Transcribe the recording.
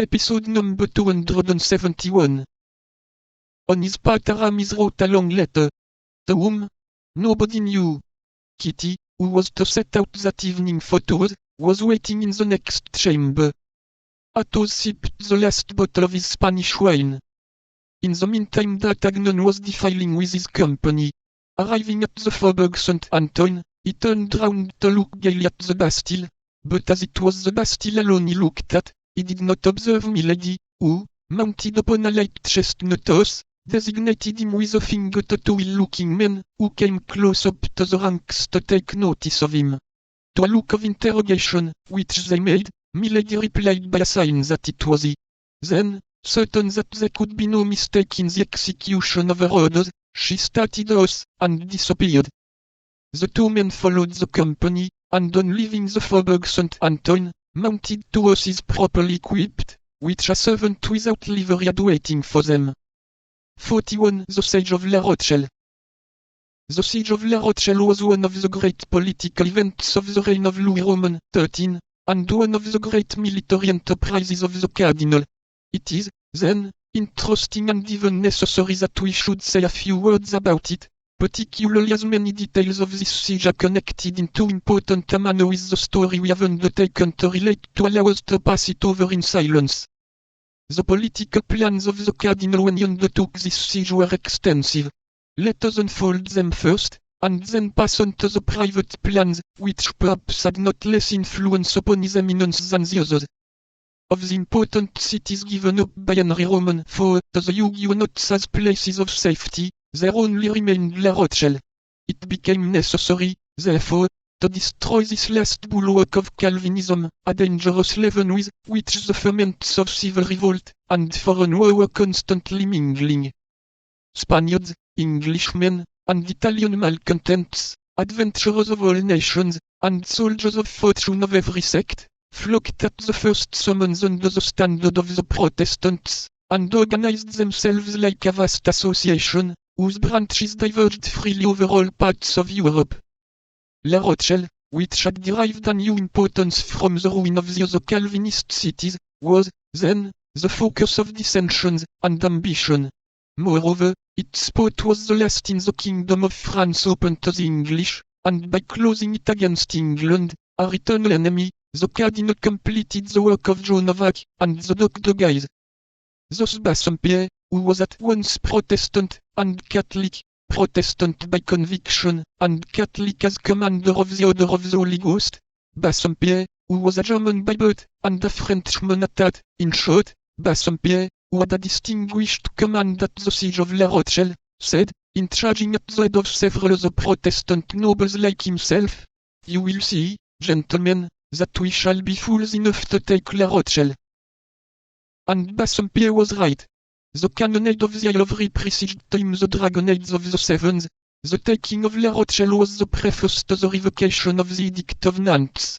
Episode number 271. On his part Aramis wrote a long letter. To whom? Nobody knew. Kitty, who was to set out that evening for tours, was waiting in the next chamber. Athos sipped the last bottle of his Spanish wine. In the meantime D'Artagnan was defiling with his company. Arriving at the Faubourg Saint-Antoine, he turned round to look gaily at the Bastille, but as it was the Bastille alone he looked at, he did not observe Milady, who, mounted upon a light chestnut horse, designated him with a finger to two ill-looking men, who came close up to the ranks to take notice of him. To a look of interrogation, which they made, Milady replied by a sign that it was he. Then, certain that there could be no mistake in the execution of her orders, she started horse, and disappeared. The two men followed the company, and on leaving the Faubourg Saint-Antoine, mounted two horses properly equipped, which a servant without livery had waiting for them. 41. The Siege of La Rochelle. The Siege of La Rochelle was one of the great political events of the reign of Louis Roman XIII, and one of the great military enterprises of the Cardinal. It is, then, interesting and even necessary that we should say a few words about it, particularly as many details of this siege are connected in too important a manner with the story we have undertaken to relate to allow us to pass it over in silence. The political plans of the Cardinal when he undertook this siege were extensive. Let us unfold them first, and then pass on to the private plans, which perhaps had not less influence upon his eminence than the others. Of the important cities given up by Henry Roman IV to the Huguenots as places of safety, there only remained La Rochelle. It became necessary, therefore, to destroy this last bulwark of Calvinism, a dangerous leaven with which the ferments of civil revolt and foreign war were constantly mingling. Spaniards, Englishmen, and Italian malcontents, adventurers of all nations, and soldiers of fortune of every sect, flocked at the first summons under the standard of the Protestants, and organized themselves like a vast association, whose branches diverged freely over all parts of Europe. La Rochelle, which had derived a new importance from the ruin of the other Calvinist cities, was, then, the focus of dissensions and ambition. Moreover, its spot was the last in the kingdom of France open to the English, and by closing it against England, our eternal enemy, the Cardinal completed the work of Joan of Arc and the Duc de Guise. Thus Bassompierre, who was at once Protestant and Catholic, Protestant by conviction, and Catholic as commander of the Order of the Holy Ghost, Bassompierre, who was a German by birth, and a Frenchman at that, in short, Bassompierre, who had a distinguished command at the siege of La Rochelle, said, in charging at the head of several other Protestant nobles like himself, "You will see, gentlemen, that we shall be fools enough to take La Rochelle." And Bassompierre was right. The cannonade of the Isle of Rhe presaged to him the dragonnades of the Sevens. The taking of La Rochelle was the preface to the revocation of the Edict of Nantes.